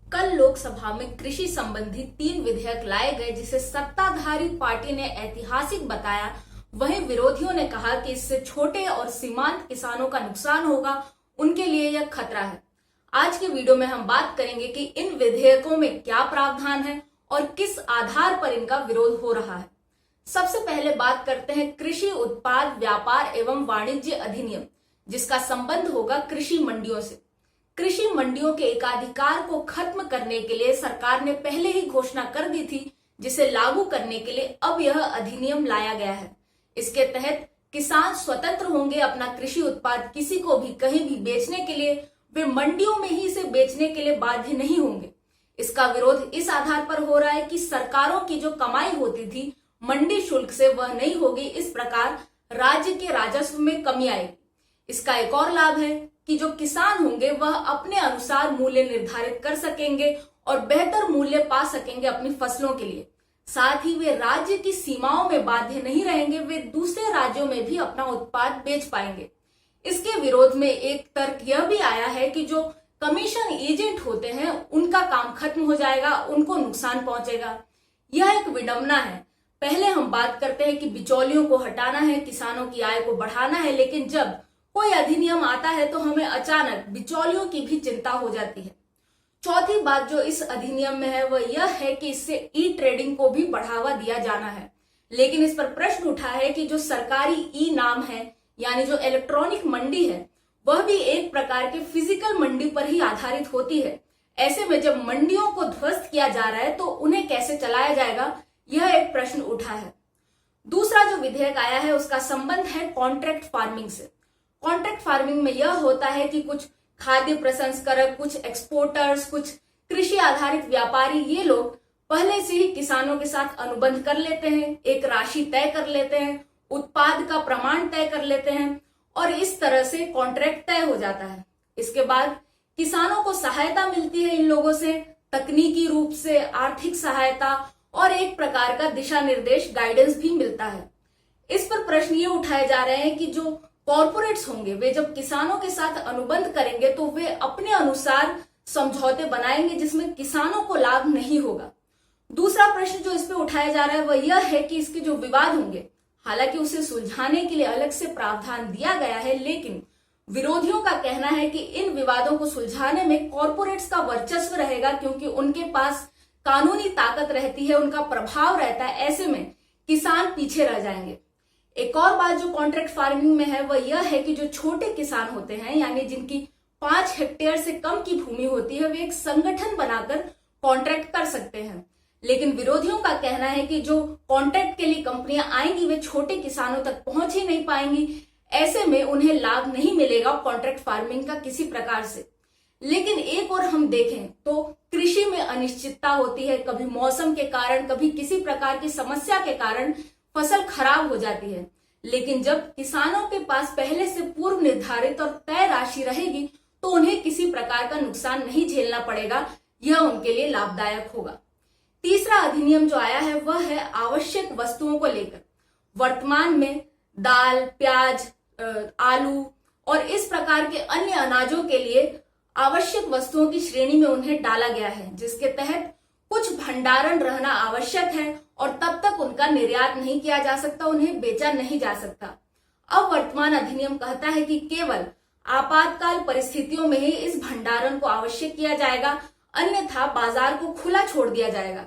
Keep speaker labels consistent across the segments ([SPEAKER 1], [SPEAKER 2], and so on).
[SPEAKER 1] कल लोकसभा में कृषि संबंधी 3 विधेयक लाए गए जिसे सत्ताधारी पार्टी ने ऐतिहासिक बताया। वहीं विरोधियों ने कहा कि इससे छोटे और सीमांत किसानों का नुकसान होगा, उनके लिए यह खतरा है। आज के वीडियो में हम बात करेंगे कि इन विधेयकों में क्या प्रावधान है और किस आधार पर इनका विरोध हो रहा है। सबसे पहले बात करते हैं कृषि उत्पाद व्यापार एवं वाणिज्य अधिनियम, जिसका संबंध होगा कृषि मंडियों से। कृषि मंडियों के एकाधिकार को खत्म करने के लिए सरकार ने पहले ही घोषणा कर दी थी, जिसे लागू करने के लिए अब यह अधिनियम लाया गया है। इसके तहत किसान स्वतंत्र होंगे अपना कृषि उत्पाद किसी को भी कहीं भी बेचने के लिए। वे मंडियों में ही इसे बेचने के लिए बाध्य नहीं होंगे। इसका विरोध इस आधार पर हो रहा है कि सरकारों की जो कमाई होती थी मंडी शुल्क से, वह नहीं होगी। इस प्रकार राज्य के राजस्व में कमी आएगी। इसका एक और लाभ है कि जो किसान होंगे वह अपने अनुसार मूल्य निर्धारित कर सकेंगे और बेहतर मूल्य पा सकेंगे अपनी फसलों के लिए। साथ ही वे राज्य की सीमाओं में बाध्य नहीं रहेंगे, वे दूसरे राज्यों में भी अपना उत्पाद बेच पाएंगे। इसके विरोध में एक तर्क यह भी आया है कि जो कमीशन एजेंट होते हैं उनका काम खत्म हो जाएगा, उनको नुकसान पहुंचेगा। यह एक विडंबना है। पहले हम बात करते हैं कि बिचौलियों को हटाना है, किसानों की आय को बढ़ाना है, लेकिन जब कोई अधिनियम आता है तो हमें अचानक बिचौलियों की भी चिंता हो जाती है। चौथी बात जो इस अधिनियम में है वह यह है कि इससे ई ट्रेडिंग को भी बढ़ावा दिया जाना है। लेकिन इस पर प्रश्न उठा है कि जो सरकारी ई नाम है, यानी जो इलेक्ट्रॉनिक मंडी है, वह भी एक प्रकार के फिजिकल मंडी पर ही आधारित होती है। ऐसे में जब मंडियों को ध्वस्त किया जा रहा है तो उन्हें कैसे चलाया जाएगा, यह एक प्रश्न उठा है। दूसरा जो विधेयक आया है उसका संबंध है कॉन्ट्रैक्ट फार्मिंग से। कॉन्ट्रैक्ट फार्मिंग में यह होता है कि कुछ खाद्य प्रसंस्करक, कुछ एक्सपोर्टर्स, कुछ कृषि आधारित व्यापारी, ये लोग पहले से ही किसानों के साथ अनुबंध कर लेते हैं, एक राशि तय कर लेते हैं, उत्पाद का प्रमाण तय कर लेते हैं और इस तरह से कॉन्ट्रैक्ट तय हो जाता है। इसके बाद किसानों को सहायता मिलती है इन लोगों से, तकनीकी रूप से आर्थिक सहायता और एक प्रकार का दिशा निर्देश, गाइडेंस भी मिलता है। इस पर प्रश्न ये उठाए जा रहे हैं कि जो कॉर्पोरेट्स होंगे वे जब किसानों के साथ अनुबंध करेंगे तो वे अपने अनुसार समझौते बनाएंगे जिसमें किसानों को लाभ नहीं होगा। दूसरा प्रश्न जो इस पे उठाया जा रहा है वह यह है कि इसके जो विवाद होंगे, हालांकि उसे सुलझाने के लिए अलग से प्रावधान दिया गया है, लेकिन विरोधियों का कहना है कि इन विवादों को सुलझाने में कॉर्पोरेट्स का वर्चस्व रहेगा, क्योंकि उनके पास कानूनी ताकत रहती है, उनका प्रभाव रहता है। ऐसे में किसान पीछे रह जाएंगे। एक और बात जो कॉन्ट्रैक्ट फार्मिंग में है वह यह है कि जो छोटे किसान होते हैं, यानी जिनकी 5 हेक्टेयर से कम की भूमि होती है, वे एक संगठन बनाकर कॉन्ट्रैक्ट कर सकते हैं। लेकिन विरोधियों का कहना है कि जो कॉन्ट्रैक्ट के लिए कंपनियां आएंगी वे छोटे किसानों तक पहुंच ही नहीं पाएंगी। ऐसे में उन्हें लाभ नहीं मिलेगा कॉन्ट्रैक्ट फार्मिंग का किसी प्रकार से। लेकिन एक और हम देखें तो कृषि में अनिश्चितता होती है, कभी मौसम के कारण, कभी किसी प्रकार की समस्या के कारण फसल खराब हो जाती है। लेकिन जब किसानों के पास पहले से पूर्व निर्धारित और तय राशि रहेगी तो उन्हें किसी प्रकार का नुकसान नहीं झेलना पड़ेगा, यह उनके लिए लाभदायक होगा। तीसरा अधिनियम जो आया है वह है आवश्यक वस्तुओं को लेकर। वर्तमान में दाल, प्याज, आलू और इस प्रकार के अन्य अनाजों के लिए आवश्यक वस्तुओं की श्रेणी में उन्हें डाला गया है, जिसके तहत कुछ भंडारण रहना आवश्यक है और तब तक उनका निर्यात नहीं किया जा सकता, उन्हें बेचा नहीं जा सकता। अब वर्तमान अधिनियम कहता है कि केवल आपातकाल परिस्थितियों में ही इस भंडारण को आवश्यक किया जाएगा, अन्यथा बाजार को खुला छोड़ दिया जाएगा।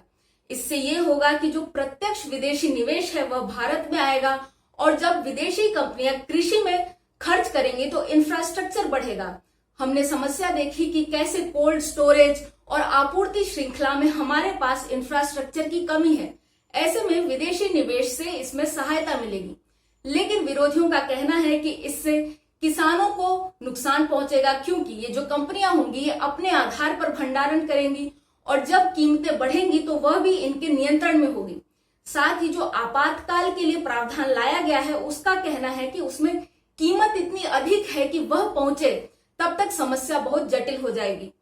[SPEAKER 1] इससे ये होगा कि जो प्रत्यक्ष विदेशी निवेश है वह भारत में आएगा और जब विदेशी कंपनियां कृषि में खर्च करेंगी तो इंफ्रास्ट्रक्चर बढ़ेगा। हमने समस्या देखी कि कैसे कोल्ड स्टोरेज और आपूर्ति श्रृंखला में हमारे पास इंफ्रास्ट्रक्चर की कमी है। ऐसे में विदेशी निवेश से इसमें सहायता मिलेगी। लेकिन विरोधियों का कहना है कि इससे किसानों को नुकसान पहुंचेगा, क्योंकि ये जो कंपनियां होंगी ये अपने आधार पर भंडारण करेंगी और जब कीमतें बढ़ेंगी तो वह भी इनके नियंत्रण में होगी। साथ ही जो आपातकाल के लिए प्रावधान लाया गया है उसका कहना है कि उसमें कीमत इतनी अधिक है कि वह पहुंचे तब तक समस्या बहुत जटिल हो जाएगी।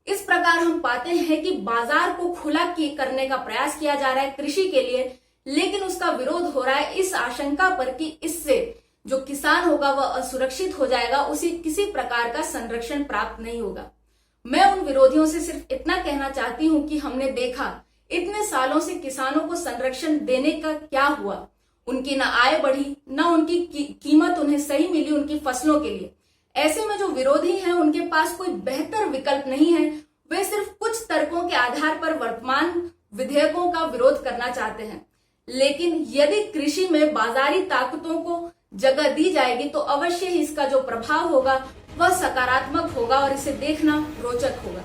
[SPEAKER 1] इस प्रकार हम पाते हैं कि बाजार को खुला करने का प्रयास किया जा रहा है कृषि के लिए, लेकिन उसका विरोध हो रहा है इस आशंका पर कि इससे जो किसान होगा वह असुरक्षित हो जाएगा, उसे किसी प्रकार का संरक्षण प्राप्त नहीं होगा। मैं उन विरोधियों से सिर्फ इतना कहना चाहती हूं कि हमने देखा इतने सालों से किसानों को संरक्षण देने का क्या हुआ। उनकी ना आय बढ़ी, ना उनकी कीमत उन्हें सही मिली उनकी फसलों के लिए। ऐसे में जो विरोधी हैं उनके पास कोई बेहतर विकल्प नहीं है। वे सिर्फ कुछ तर्कों के आधार पर वर्तमान विधेयकों का विरोध करना चाहते हैं। लेकिन यदि कृषि में बाजारी ताकतों को जगह दी जाएगी तो अवश्य ही इसका जो प्रभाव होगा वह सकारात्मक होगा और इसे देखना रोचक होगा।